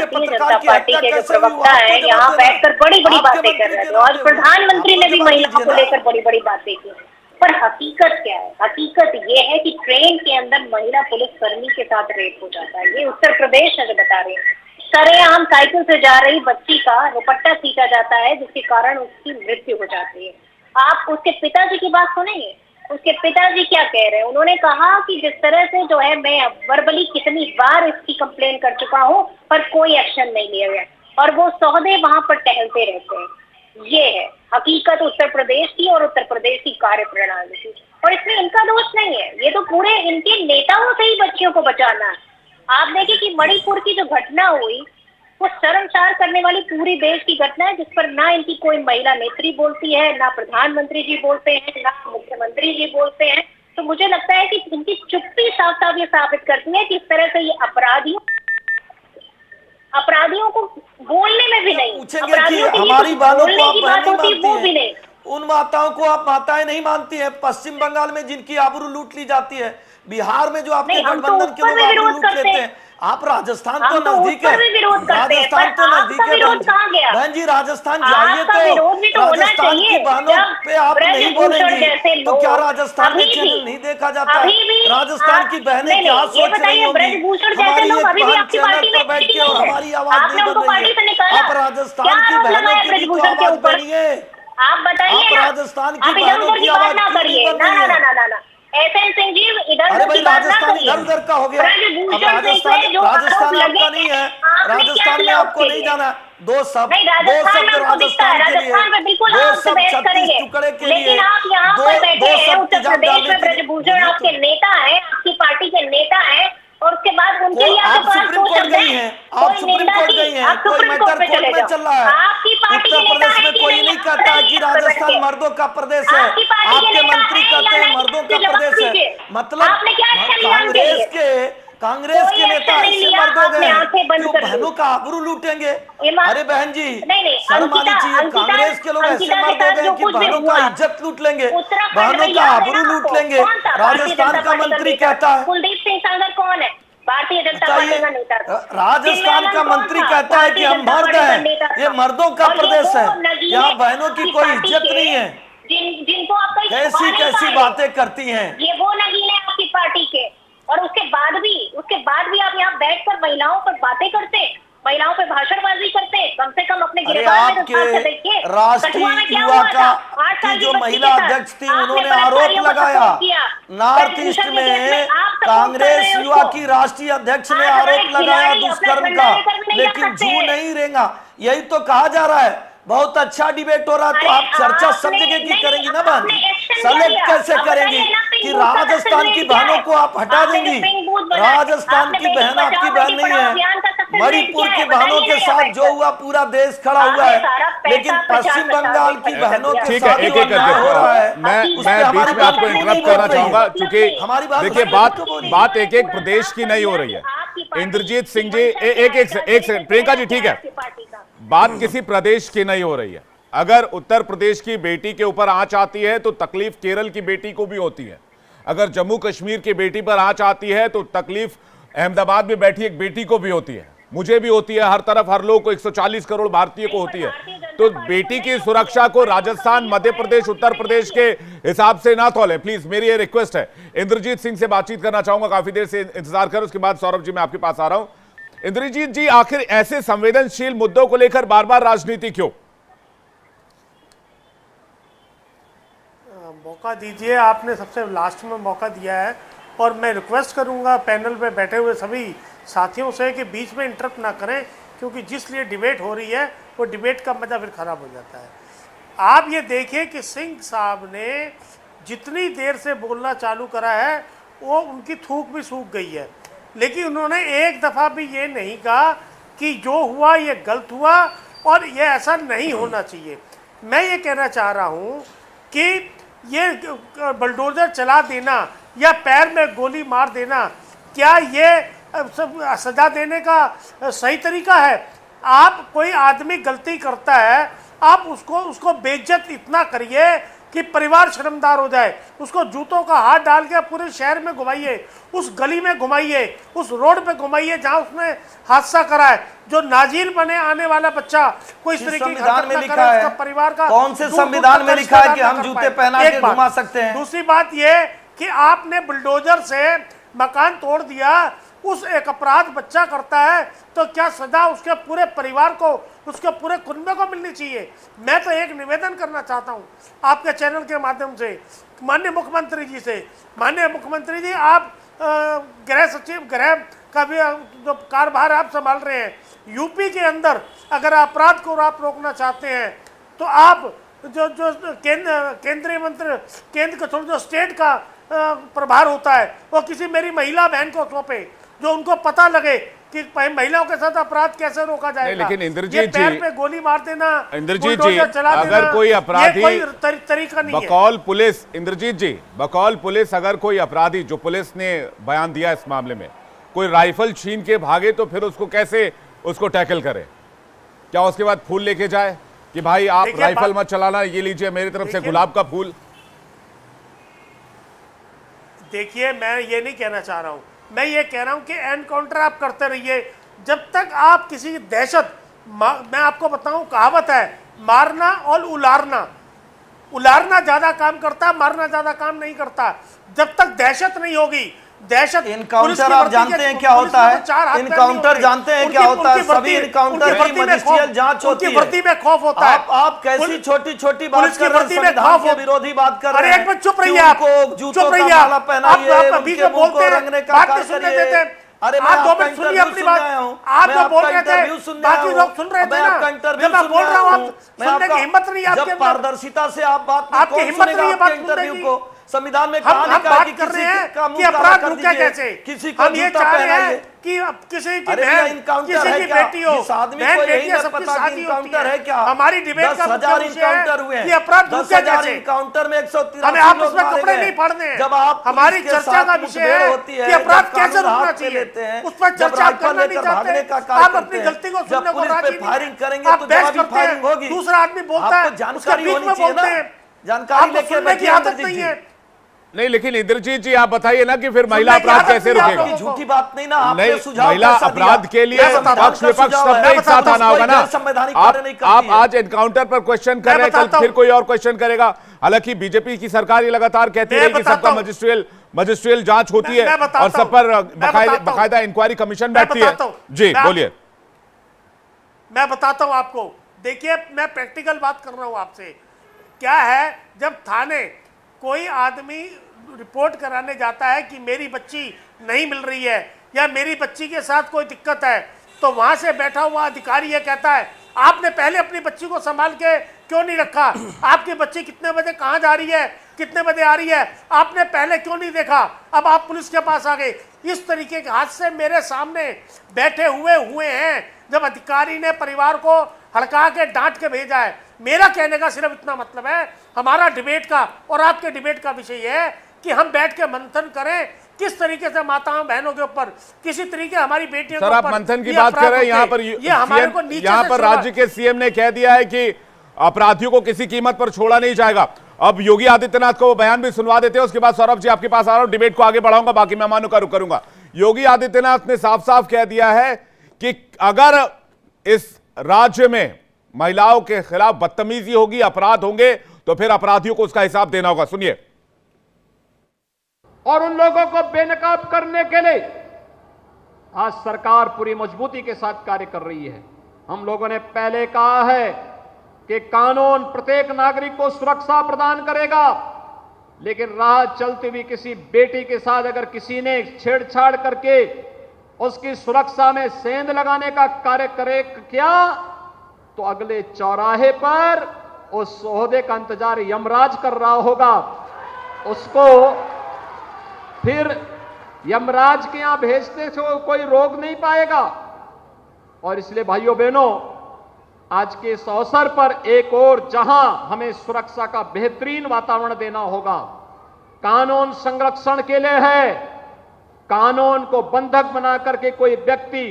Bharatiya Janata party के जो प्रवक्ता है यहाँ बैठकर बड़ी बड़ी बातें कर रहे थे और प्रधानमंत्री ने भी महिलाओं को लेकर बड़ी बड़ी बातें की। पर हकीकत क्या है? हकीकत ये है कि ट्रेन के अंदर महिला पुलिसकर्मी के साथ रेप हो जाता है। ये उत्तर प्रदेश है जो बता रहे हैं। सरेआम साइकिल से जा रही बच्ची का दुपट्टा खींचा जाता है जिसके कारण उसकी मृत्यु हो जाती है। आप उसके पिताजी की बात सुनेंगे, उसके पिताजी क्या कह रहे हैं? उन्होंने कहा कि जिस तरह से जो है मैं वर्बली कितनी बार इसकी कंप्लेन कर चुका हूं पर कोई एक्शन नहीं लिया गया और वो सौदे वहां पर टहलते रहते हैं। ये है हकीकत उत्तर प्रदेश की और उत्तर प्रदेश की कार्य प्रणाली की, और इसमें इनका दोष नहीं है। ये तो पूरे इनके नेताओं से ही बच्चियों को बचाना है। आप देखिए कि मणिपुर की जो घटना हुई वो शर्मसार करने वाली पूरी देश की घटना है, जिस पर ना इनकी कोई महिला नेत्री बोलती है, ना प्रधानमंत्री जी बोलते हैं, ना मुख्यमंत्री जी बोलते हैं। तो मुझे लगता है कि इनकी चुप्पी साफ साफ ये साबित करती है कि इस तरह से ये अपराधियों को बोलने में भी नहीं, अपराधियों की हमारी बातों को आप बात होती है, उन माताओं को आप माताएं नहीं मानती है। पश्चिम बंगाल में जिनकी आबरू लूट ली जाती है, बिहार में जो आपके गठबंधन के लोग आबरू लूट लेते हैं, आप राजस्थान तो नजदीक है, राजस्थान तो नजदीक है बहन जी, राजस्थान जाइए तो राजस्थान की बहनों पे आप नहीं बोलेंगी तो क्या राजस्थान में चैनल नहीं देखा जाता है? राजस्थान की बहनें क्या सोच रही होंगी? हमारी एक बहन चैनल पर बैठ के और हमारी आवाज नहीं बन रही है। आप राजस्थान की बहनों की भी तो आवाज बनिए। आप बताइए, आप राजस्थान की बहनों की आवाज क्यों नहीं बन रही है? एसएन सिंह जी इधर अरे भाई राजस्थान इधर उधर का हो गया। अब राजस्थान आपका नहीं है, राजस्थान में आपको नहीं जाना। दो शब्द राजस्थान के लिए, दो शब्द 36 टुकड़े के लिए, दो शब्द ब्रजभूषण आपके नेता है, आपकी पार्टी के नेता है, और उसके बाद उनके लिए आप सुप्रीम कोर्ट गई हैं, आप सुप्रीम कोर्ट गई हैं, कोई मैटर कोर्ट में चल रहा है। उत्तर प्रदेश में कोई नहीं कहता है कि राजस्थान मर्दों का प्रदेश है, आपके मंत्री कहते हैं मर्दों का प्रदेश है। मतलब कांग्रेस के नेता ऐसे मर्द हो गए जो बहनों का आबरू लूटेंगे। अरे बहन जी शर्म आनी चाहिए, कांग्रेस के लोग ऐसे मर्द हो गए कि बहनों का इज्जत लूट लेंगे, बहनों का आबरू लूट लेंगे। राजस्थान का मंत्री कहता है, कुलदीप सिंह सेंगर कौन है? भारतीय जनता पार्टी का नेता। राजस्थान का मंत्री कहता है कि हम मर्द हैं, ये मर्दों का प्रदेश है, यहाँ बहनों की कोई इज्जत नहीं है। जिनको आप कैसी कैसी बातें करती हैं ये, वो नगीने आपकी पार्टी के। और उसके बाद भी आप यहाँ बैठकर महिलाओं पर बातें करते, महिलाओं पर भाषणबाजी करते। कम से कम अपने गिरफ्तार में तो देखिए, राष्ट्रीय युवा का की जो महिला अध्यक्ष थी उन्होंने आरोप लगाया, नॉर्थ ईस्ट में कांग्रेस युवा की राष्ट्रीय अध्यक्ष ने आरोप लगाया दुष्कर्म का, लेकिन जू नहीं रहेगा। यही तो कहा जा रहा है। बहुत अच्छा डिबेट हो रहा है, तो आप चर्चा सब जगह की करेंगी ना बहन? सेलेक्ट कैसे करेंगी कि राजस्थान की बहनों को आप हटा देंगी? राजस्थान की बहन आपकी बहन नहीं है। मणिपुर की बहनों के साथ जो हुआ पूरा देश खड़ा हुआ है, लेकिन पश्चिम बंगाल की बहनों के साथ जो अन्याय हो रहा है, मैं बीच में आपको इंटरप्ट करना चाहूंगा, क्योंकि देखिए बात एक एक प्रदेश की नहीं हो रही है। इंद्रजीत सिंह जी एक सेकंड, प्रियंका जी ठीक है, बात किसी प्रदेश की नहीं हो रही है। अगर उत्तर प्रदेश की बेटी के ऊपर आंच आती है तो तकलीफ केरल की बेटी को भी होती है। अगर जम्मू कश्मीर की बेटी पर आंच आती है तो तकलीफ अहमदाबाद में बैठी एक बेटी को भी होती है, मुझे भी होती है, हर तरफ हर लोग को, 140 करोड़ भारतीय को होती है। तो बेटी की सुरक्षा को राजस्थान, मध्य प्रदेश, उत्तर प्रदेश के हिसाब से ना तोले प्लीज, मेरी ये रिक्वेस्ट है। इंद्रजीत सिंह से बातचीत करना चाहूंगा, काफी देर से इंतजार कर, उसके बाद सौरभ जी मैं आपके पास आ रहा हूं। इंद्रजीत जी, आखिर ऐसे संवेदनशील मुद्दों को लेकर बार बार राजनीति क्यों? मौका दीजिए, आपने सबसे लास्ट में मौका दिया है, और मैं रिक्वेस्ट करूंगा पैनल पे बैठे हुए सभी साथियों से कि बीच में इंटरप्ट ना करें, क्योंकि जिस लिए डिबेट हो रही है वो डिबेट का मजा फिर खराब हो जाता है। आप ये देखिए कि सिंह साहब ने जितनी देर से बोलना चालू करा है वो उनकी थूक भी सूख गई है, लेकिन उन्होंने एक दफ़ा भी ये नहीं कहा कि जो हुआ ये गलत हुआ और ये ऐसा नहीं होना चाहिए। मैं ये कहना चाह रहा हूँ कि ये बलडोजर चला देना या पैर में गोली मार देना, क्या ये सजा देने का सही तरीका है? आप कोई आदमी गलती करता है, आप उसको बेइज्जत इतना करिए कि परिवार शर्मदार हो जाए, उसको जूतों का हाथ डाल के पूरे शहर में घुमाइए, उस गली में घुमाइए, उस रोड पे घुमाइए जहां उसने हादसा करा है। जो नाजीर बने आने वाला बच्चा कोई इस तरीके की संविधान में हरकत ना लिखा करे, है, उसका परिवार का कौन से संविधान में लिखा है कि हम जूते पहना के घुमा सकते हैं? दूसरी बात यह कि आपने बुलडोजर से मकान तोड़ दिया, उस एक अपराध बच्चा करता है तो क्या सजा उसके पूरे परिवार को, उसके पूरे कुनबे को मिलनी चाहिए। मैं तो एक निवेदन करना चाहता हूं आपके चैनल के माध्यम से माननीय मुख्यमंत्री जी से। माननीय मुख्यमंत्री जी, आप गृह सचिव, गृह का भी जो कार्यभार आप संभाल रहे हैं, यूपी के अंदर अगर अपराध को आप रोकना चाहते हैं तो आप जो केंद्रीय मंत्री, केंद्र का छोड़ जो स्टेट का प्रभार होता है वो किसी मेरी महिला बहन को सौंपे, जो उनको पता लगे कि महिलाओं के साथ अपराध कैसे रोका जाएगा। लेकिन इंद्रजीत जी, पैर पे गोली मार देना, इंद्रजीत जी, अगर कोई अपराधी, कोई तरीका नहीं है। बकौल पुलिस, इंद्रजीत जी, बकौल पुलिस अगर कोई अपराधी, जो पुलिस ने बयान दिया इस मामले में, कोई राइफल छीन के भागे तो फिर उसको कैसे उसको टैकल करे? क्या उसके बाद फूल लेके जाए कि भाई आप राइफल मत चलाना, ये लीजिए मेरी तरफ से गुलाब का फूल? देखिए, मैं ये नहीं कहना चाह रहा हूं, मैं ये कह रहा हूं कि एनकाउंटर आप करते रहिए जब तक आप किसी दहशत, मैं आपको बताऊं, कहावत है, मारना और उलारना ज्यादा काम करता, मारना ज्यादा काम नहीं करता। जब तक दहशत नहीं होगी, दहशत, इनकाउंटर आप जानते हैं क्या होता है? इनकाउंटर जानते हैं क्या होता है? सभी इनकाउंटर की मजिस्ट्रियल जांच होती है। भर्ती में खौफ होता है। आप कैसी छोटी छोटी बात कर रहे हैं, संविधान के विरोधी बात कर रहे हैं। अरे एक मिनट चुप रहिए आप, जूतों का माला पहनाइए, बीच में बोलते हैं, बात नहीं सुनने देते। अरे आप 2 मिनट सुनिए अपनी बात। आप जो बोल रहे थे बाकी लोग सुन रहे थे ना, जब मैं बोल रहा हूँ आप सुनने की हिम्मत नहीं है आपके अंदर। पारदर्शिता से आप बात, आपकी हिम्मत नहीं है बात सुनने की। संविधान में हम बात कर रहे हैं कि अपराध रुके कैसे। किसी को हम ये चाह रहे हैं कि किसी की बहन, किसी की बेटी हो, बहन बेटी है, सबकी शादी होती है। हमारी डिबेट का मुद्दा है कि अपराध रुके कैसे। इनकाउंटर में 183 हमें आप उसमें कपड़े नहीं फाड़ने हैं। जब आप हमारी चर्चा का विषय है कि अपराध कैसे रुकना चाहिए, उस पर चर्चा करना नहीं चाहते। आप अपनी गलती को सुनने को राजी नहीं, आप बहस करते हैं, दूसरा आदमी बोलता है उसके बीच में बोलते हैं, जानकारी लेके सुनने की आदत नहीं है। नहीं, लेकिन इंद्रजीत जी आप बताइए ना कि फिर महिला अपराध कैसे रुकेगा? झूठी बात नहीं ना, आपने नहीं, सुझाव महिला अपराध के लिए पक्ष विपक्ष सबने एक साथ आना होगा ना। आप आज एनकाउंटर पर क्वेश्चन कर रहे हैं, कल फिर कोई और क्वेश्चन करेगा। हालांकि बीजेपी की सरकार ये लगातार कहती है कि सबका मजिस्ट्रियल जांच होती है और सब पर बाकायदा इंक्वायरी कमीशन बैठती है। जी बोलिए। मैं बताता हूं आपको, देखिए मैं प्रैक्टिकल बात कर रहा हूं आपसे। क्या है, जब थाने कोई आदमी रिपोर्ट कराने जाता है कि मेरी बच्ची नहीं मिल रही है या मेरी बच्ची के साथ कोई दिक्कत है, तो वहां से बैठा हुआ अधिकारी ये कहता है आपने पहले अपनी बच्ची को संभाल के क्यों नहीं रखा? आपकी बच्ची कितने बजे कहां जा रही है, कितने बजे आ रही है, आपने पहले क्यों नहीं देखा? अब आप पुलिस के पास आ गए। इस तरीके के हादसे मेरे सामने बैठे हुए हैं जब अधिकारी ने परिवार को हड़का के डांट के भेजा है। मेरा कहने का सिर्फ इतना मतलब है, हमारा डिबेट का और आपके डिबेट का विषय यह है कि हम बैठ के मंथन करें किस तरीके से माताओं बहनों के ऊपर, किसी तरीके हमारी बेटियों के ऊपर। सर, आप मंथन की बात कर रहे हैं, यहाँ पर राज्य के सीएम ने कह दिया है कि अपराधियों को किसी कीमत पर छोड़ा नहीं जाएगा। अब योगी आदित्यनाथ को वो बयान भी सुनवा देते हैं, उसके बाद सौरभ जी आपके पास आ रहा हूं, डिबेट को आगे बढ़ाऊंगा, बाकी मेहमानों का रुख करूंगा। योगी आदित्यनाथ ने साफ साफ कह दिया है कि अगर इस राज्य में महिलाओं के खिलाफ बदतमीजी होगी, अपराध होंगे, तो फिर अपराधियों को उसका हिसाब देना होगा। सुनिए। और उन लोगों को बेनकाब करने के लिए आज सरकार पूरी मजबूती के साथ कार्य कर रही है। हम लोगों ने पहले कहा है कि कानून प्रत्येक नागरिक को सुरक्षा प्रदान करेगा, लेकिन राह चलती हुई किसी बेटी के साथ अगर किसी ने छेड़छाड़ करके उसकी सुरक्षा में सेंध लगाने का कार्य करे क्या, तो अगले चौराहे पर उस ओहदे का इंतजार यमराज कर रहा होगा। उसको फिर यमराज के यहां भेजते से कोई रोक नहीं पाएगा। और इसलिए भाइयों बहनों, आज के इस अवसर पर एक और जहां हमें सुरक्षा का बेहतरीन वातावरण देना होगा, कानून संरक्षण के लिए है। कानून को बंधक बना करके कोई व्यक्ति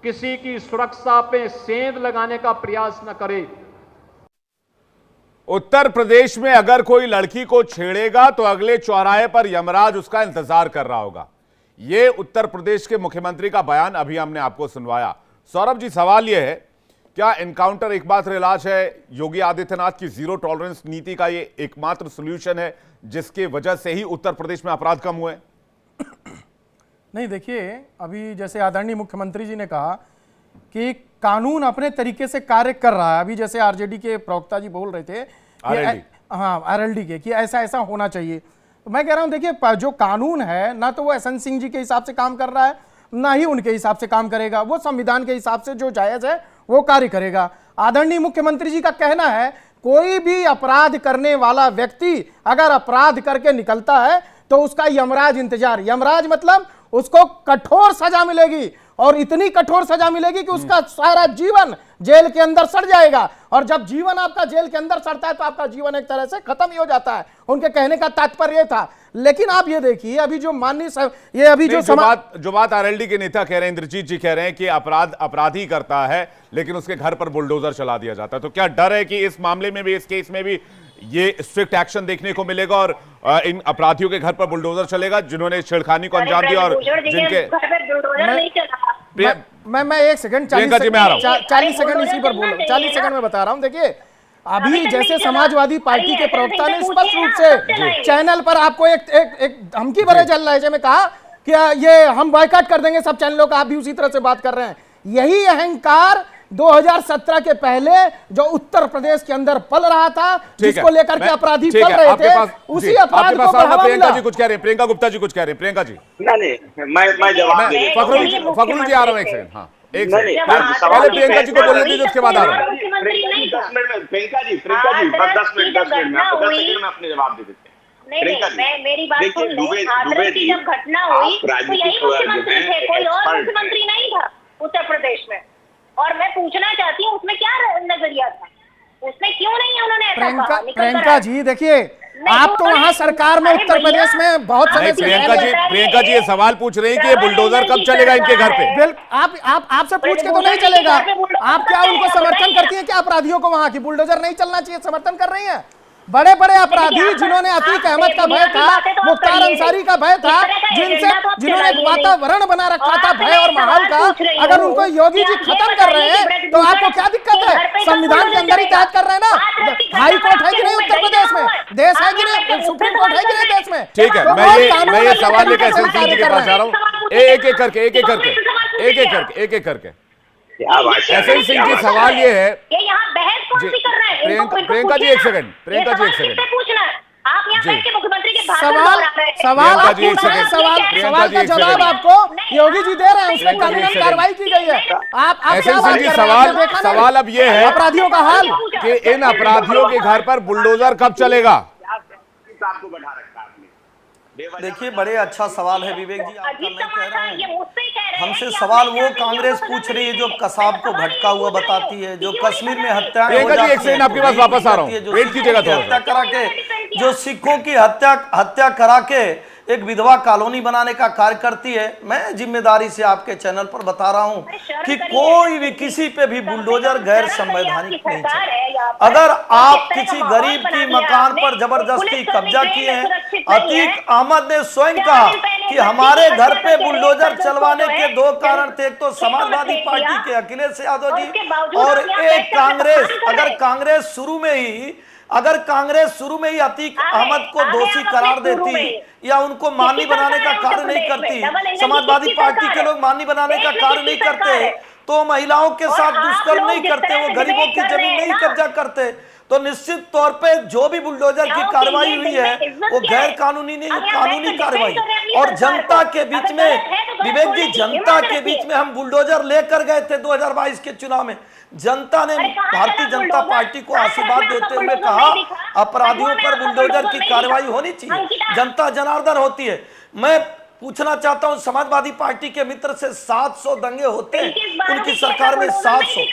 किसी की सुरक्षा पे सेंध लगाने का प्रयास न करे। उत्तर प्रदेश में अगर कोई लड़की को छेड़ेगा तो अगले चौराहे पर यमराज उसका इंतजार कर रहा होगा। यह उत्तर प्रदेश के मुख्यमंत्री का बयान अभी हमने आपको सुनवाया। सौरभ जी, सवाल यह है, क्या एनकाउंटर एकमात्र इलाज है? योगी आदित्यनाथ की जीरो टॉलरेंस नीति का यह एकमात्र सोल्यूशन है जिसकी वजह से ही उत्तर प्रदेश में अपराध कम हुए? नहीं, देखिए, अभी जैसे आदरणीय मुख्यमंत्री जी ने कहा कि कानून अपने तरीके से कार्य कर रहा है। अभी जैसे आरजेडी के प्रवक्ता जी बोल रहे थे हाँ, आरएलडी के, कि ऐसा ऐसा होना चाहिए। तो मैं कह रहा हूं, देखिए, जो कानून है ना तो वो एसएन सिंह जी के हिसाब से काम कर रहा है, ना ही उनके हिसाब से काम करेगा। वो संविधान के हिसाब से जो जायज है वो कार्य करेगा। आदरणीय मुख्यमंत्री जी का कहना है, कोई भी अपराध करने वाला व्यक्ति अगर अपराध करके निकलता है तो उसका यमराज इंतजार। यमराज मतलब उसको कठोर सजा मिलेगी, और इतनी कठोर सजा मिलेगी कि उसका सारा जीवन जेल के अंदर सड़ जाएगा। और जब जीवन आपका जेल के अंदर सड़ता है तो आपका जीवन एक तरह से खत्म ही हो जाता है। उनके कहने का तात्पर्य था। लेकिन आप ये देखिए, अभी जो माननीय ये अभी जो बात आरएलडी के नेता कह रहे हैं, इंद्रजीत जी कह रहे हैं कि अपराधी करता है लेकिन उसके घर पर बुलडोजर चला दिया जाता है, तो क्या डर है कि इस मामले में भी, इस केस में भी ये स्ट्रिक्ट एक्शन देखने को मिलेगा और इन अपराधियों के घर पर बुलडोजर चलेगा जिन्होंने छेड़खानी को अंजाम दिया? और जिनके मैं 1 सेकंड 40 सेकंड इसी पर बोल रहा हूं, 40 सेकंड में बता रहा हूं। देखिए, अभी जैसे समाजवादी पार्टी के प्रवक्ता ने स्पष्ट रूप से चैनल पर आपको एक धमकी भरे चल रहा है, में कहा कि ये हम बॉयकॉट कर देंगे सब चैनलों का। आप भी उसी तरह से बात कर रहे हैं। यही अहंकार 2017 के पहले जो उत्तर प्रदेश के अंदर पल रहा था, जिसको लेकर के अपराधी पल रहे थे, उसी अपराध को बढ़ावा मिला। प्रियंका जी कुछ कह रहे हैं, प्रियंका गुप्ता जी कुछ कह रहे हैं। प्रियंका जी, नहीं, मैं जवाब दे देता हूं। फखरुल जी आ रहा हूं, एक सेकंड। हाँ, एक सेकंड, पहले प्रियंका जी को बोलने दीजिए, उसके बाद आ रहा हूं। 10 मिनट में प्रियंका जी, बस 10 मिनट में आपको 10 सेकंड में अपने जवाब दे देते हैं। नहीं, मेरी बात सुन ले। हाथरस की जब घटना हुई तो यही मुख्यमंत्री थे, कोई और मुख्यमंत्री नहीं था उत्तर प्रदेश में। और मैं पूछना चाहती हूँ, उसमें क्या नजरिया था? उसमें क्यों नहीं उन्होंने ऐसा कहा? प्रियंका जी, देखिए, आप तो वहाँ सरकार में उत्तर प्रदेश में बहुत समय। प्रियंका जी ये सवाल पूछ रही हैं कि ये बुलडोजर कब चलेगा इनके घर पे? आपसे पूछ के तो नहीं चलेगा। आप क्या उनको समर्थन करती हैं क्या अपराधियों को वहाँ की बुलडोजर नहीं चलना चाहिए समर्थन कर रही हैं? बड़े बड़े अपराधी जिन्होंने अतीक अहमद का भय था, मुख्तार अंसारी का भय था, जिन्होंने वातावरण बना रखा था भय और माहौल का, अगर उनको योगी जी खत्म कर रहे हैं तो आपको क्या दिक्कत है? संविधान के अंदर ही तहत कर रहे हैं ना। हाई कोर्ट है कि नहीं उत्तर प्रदेश में? देश है कि नहीं? सुप्रीम कोर्ट है कि नहीं देश में? ठीक है, मैं ये सवाल लेकर एसएन सिंह जी के पास जा रहा हूँ, एक एक करके। एसएन सिंह जी, सवाल ये है, प्रियंका जी एक सेकंड, प्रियंका जी एक सेकंड, आप यहाँ बैठ के मुख्यमंत्री के सवाल आप पूछ रहे हैं, सवाल का जवाब आपको योगी जी दे रहे हैं, उसमें कानूनी कार्रवाई की गई है। आप एसएन सिंह जी, सवाल अब ये है अपराधियों का हाल कि इन अपराधियों के घर पर बुलडोजर कब चलेगा? आपको बढ़ा रखा आपने। देखिए, बड़े अच्छा सवाल है विवेक जी आपका। मैं कह रहा हूँ, हमसे सवाल वो कांग्रेस पूछ रही है जो कसाब को भटका हुआ बताती है, जो कश्मीर में हत्या एक सेकंड आपके पास वापस आ रहा हूँ, वेट कीजिएगा थोड़ा। हत्या करा के, जो सिखों की हत्या करा के एक विधवा कॉलोनी बनाने का कार्य करती है। मैं जिम्मेदारी से आपके चैनल पर बता रहा हूं कि कोई भी किसी पे भी बुलडोजर गैर संवैधानिक नहीं चलेगा। अगर आप किसी गरीब की मकान पर जबरदस्ती कब्जा किए हैं, अतीक अहमद ने स्वयं कहा कि हमारे घर पे बुलडोजर चलवाने के 2 कारण थे, एक तो समाजवादी पार्टी के अखिलेश यादव जी और एक कांग्रेस। अगर कांग्रेस शुरू में ही अतीक अहमद को दोषी करार देती या उनको माननी बनाने का कार्य नहीं करती, समाजवादी पार्टी के लोग माननी बनाने का कार्य नहीं करते, तो महिलाओं के साथ दुष्कर्म नहीं करते, वो गरीबों की जमीन नहीं कब्जा करते, तो निश्चित तौर पे जो भी बुलडोजर की कार्रवाई हुई है वो गैर कानूनी नहीं, कानूनी कार्रवाई। और जनता के बीच में, विवेक जी, जनता के बीच में हम बुलडोजर लेकर गए थे 2022 के चुनाव में। जनता ने भारतीय जनता पार्टी को आशीर्वाद देते हुए कहा अपराधियों पर बुलडोजर की कार्रवाई होनी चाहिए। जनता जनार्दन होती है। मैं पूछना चाहता हूं, समाजवादी पार्टी के मित्र से 700 दंगे होते हैं उनकी सरकार में, 700।